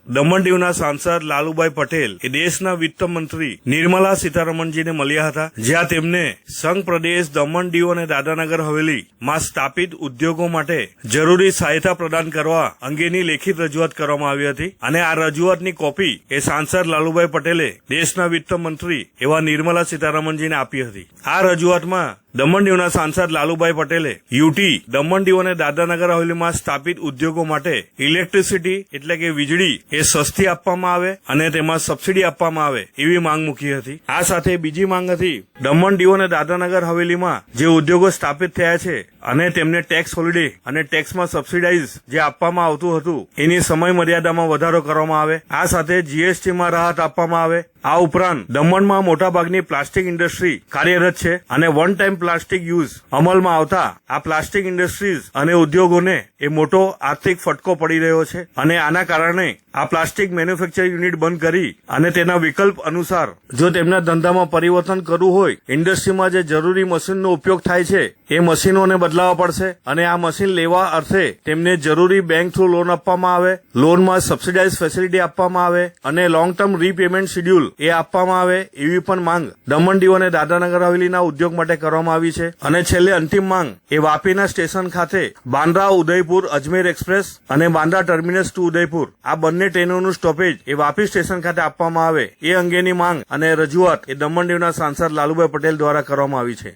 દમણ દીવના સાંસદ લાલુભાઈ પટેલ એ દેશના વિત્ત મંત્રી નિર્મલા સીતારમણજીને મળ્યા હતા, જ્યાં તેમને સંઘ પ્રદેશ દમણ દીવ અને દાદરાનગર હવેલીમાં સ્થાપિત ઉદ્યોગો માટે જરૂરી સહાયતા પ્રદાન કરવા અંગેની લેખિત રજૂઆત કરવામાં આવી હતી અને આ રજૂઆતની કોપી એ સાંસદ લાલુભાઈ પટેલે દેશના વિત્ત મંત્રી એવા નિર્મલા સીતારમણજીને આપી હતી। આ રજૂઆતમાં દમણ દીવના સાંસદ લાલુભાઈ પટેલે યુટી દમણ દીવ અને દાદરાનગર હવેલીમાં સ્થાપિત ઉદ્યોગો માટે ઇલેક્ટ્રિસિટી એટલે કે વીજળી એ સસ્તી આપવામાં આવે અને તેમાં સબસિડી આપવામાં આવે એવી માંગ મૂકી હતી। આ સાથે બીજી માંગ હતી દમણ દીવ અને દાદરાનગર હવેલીમાં જે ઉદ્યોગો સ્થાપિત થયા છે અને તેમને ટેક્સ હોલિડે અને ટેક્સમાં સબસિડાઇઝ જે આપવામાં આવતું હતું એની સમય મર્યાદામાં વધારો કરવામાં આવે। આ સાથે જીએસટીમાં રાહત આપવામાં આવે। આ ઉપરાંત દમણમાં મોટાભાગની પ્લાસ્ટિક ઇન્ડસ્ટ્રી કાર્યરત છે અને વન ટાઈમ પ્લાસ્ટિક યુઝ અમલમાં આવતા આ પ્લાસ્ટિક ઇન્ડસ્ટ્રીઝ અને ઉદ્યોગોને એ મોટો આર્થિક ફટકો પડી રહ્યો છે અને આના કારણે આ પ્લાસ્ટિક મેન્યુફેક્ચરિંગ યુનિટ બંધ કરી અને તેના વિકલ્પ અનુસાર જો તેમના ધંધામાં પરિવર્તન કરવું હોય, ઇન્ડસ્ટ્રીમાં જે જરૂરી મશીનનો ઉપયોગ થાય છે એ મશીનોને બદલાવવા પડશે અને આ મશીન લેવા અર્થે તેમને જરૂરી બેંક થ્રુ લોન આપવામાં આવે, લોનમાં સબસિડાઇઝ ફેસિલિટી આપવામાં આવે અને લોંગ ટર્મ રીપેમેન્ટ શેડ્યુલ એ આપવામાં આવે એવી પણ માંગ દમણ દીવ અને દાદરાનગર હવેલીના ઉદ્યોગ માટે કરવામાં આવી છે। અને છેલ્લે અંતિમ માંગ એ વાપીના સ્ટેશન ખાતે બાંદ્રા ઉદયપુર અજમેર એક્સપ્રેસ અને બાંદ્રા ટર્મિનસ ટુ ઉદયપુર આ બંને ટ્રેનોનું સ્ટોપેજ એ વાપી સ્ટેશન ખાતે આપવામાં આવે એ અંગેની માંગ અને રજૂઆત એ દમણ દીવના સાંસદ લાલુભાઈ પટેલ દ્વારા કરવામાં આવી છે।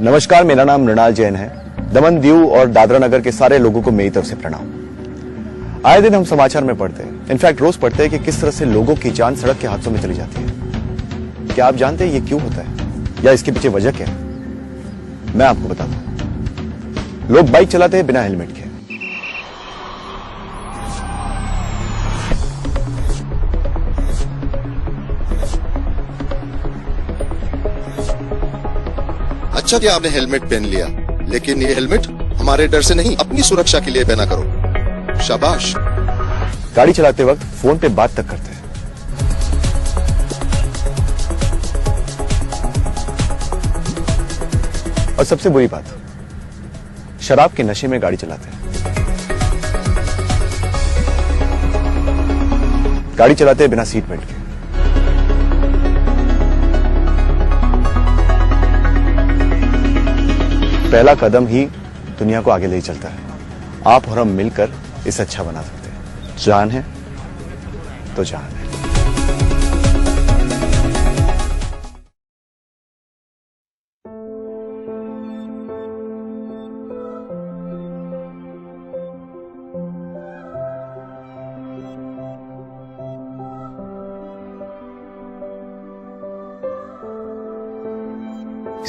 नमस्कार, मेरा नाम मृणाल जैन है। दमन दीव और दादरा नगर के सारे लोगों को मेरी तरफ से प्रणाम। आए दिन हम समाचार में पढ़ते हैं, इनफैक्ट रोज पढ़ते हैं कि किस तरह से लोगों की जान सड़क के हादसों में चली जाती है। क्या आप जानते हैं ये क्यों होता है या इसके पीछे वजह क्या है? मैं आपको बताता हूं। लोग बाइक चलाते हैं बिना हेलमेट के, अच्छा कि आपने हेलमेट पहन लिया, लेकिन ये हेलमेट हमारे डर से नहीं, अपनी सुरक्षा के लिए पहना करो। शाबाश। गाड़ी चलाते वक्त फोन पे बात तक करते हैं। और सबसे बुरी बात, शराब के नशे में गाड़ी चलाते हैं। गाड़ी चलाते हैं बिना सीट बेल्ट के। पहला कदम ही दुनिया को आगे ले चलता है। आप और हम मिलकर इसे अच्छा बना सकते हैं। जान है तो जान है।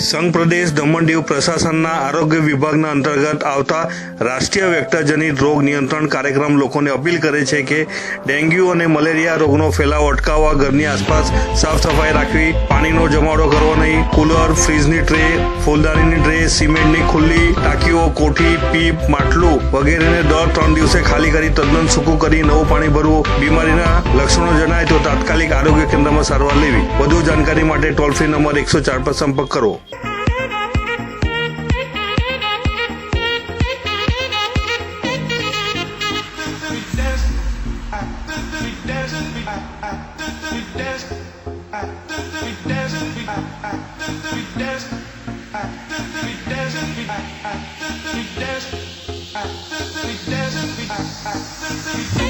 સંઘ પ્રદેશ દમણ દીવ પ્રશાસનના આરોગ્ય વિભાગના અંતર્ગત આવતા રાષ્ટ્રીય વેક્ટરજનિત રોગ નિયંત્રણ કાર્યક્રમ લોકોને અપીલ કરે છે કે ડેન્ગ્યુ અને મલેરિયા રોગનો ફેલાવો અટકાવવા ઘરની આસપાસ સાફ સફાઈ રાખવી, પાણીનો જમાવડો કરવો નહીં, કુલર, ફ્રીજની ટ્રે, ફૂલદાનીની ટ્રે, સિમેન્ટની ખુલ્લી ટાંકીઓ, કોઠી, પીપ, માટલું વગેરેને દર 3 દિવસે ખાલી કરી તદ્દન સૂકું કરી નવું પાણી ભરવું, બીમારીના લક્ષણો જણાય તો તાત્કાલિક આરોગ્ય કેન્દ્રમાં સારવાર લેવી। વધુ જાણકારી માટે ટોલ ફ્રી નંબર 104 પર સંપર્ક કરો। We dance.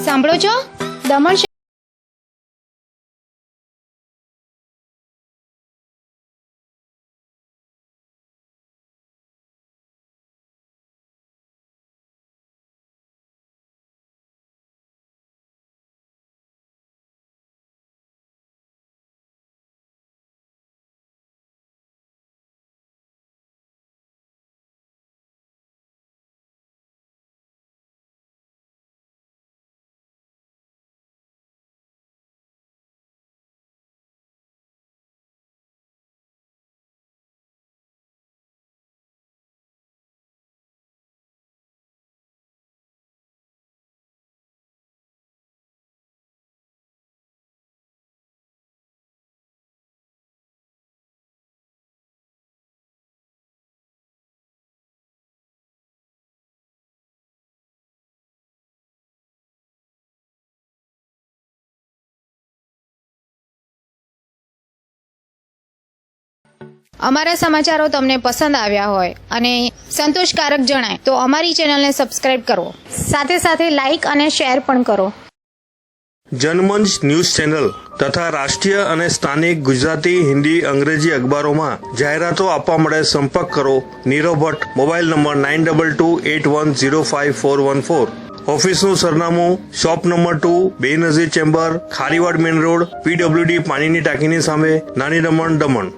સાંભળો છો દમણ અમારા સમાચારો તમને પસંદ આવ્યા હોય અને સંતોષકારક જણાય તો અમારી ચેનલને સબસ્ક્રાઇબ કરો, સાથે સાથે લાઇક અને શેર પણ કરો. જનમંચ ન્યૂઝ ચેનલ તથા રાષ્ટ્રીય અને સ્થાનિક ગુજરાતી, હિન્દી, અંગ્રેજી અખબારોમાં જાહેરાતો આપવા માટે સંપર્ક કરો નીરવ ભટ્ટ, મોબાઈલ નંબર 9228105414. ઓફિસનું સરનામું shop number 2, Benazir chamber, Kharivad main road, PWD પાણીની ટાંકીની સામે, નાની દમણ, દમણ.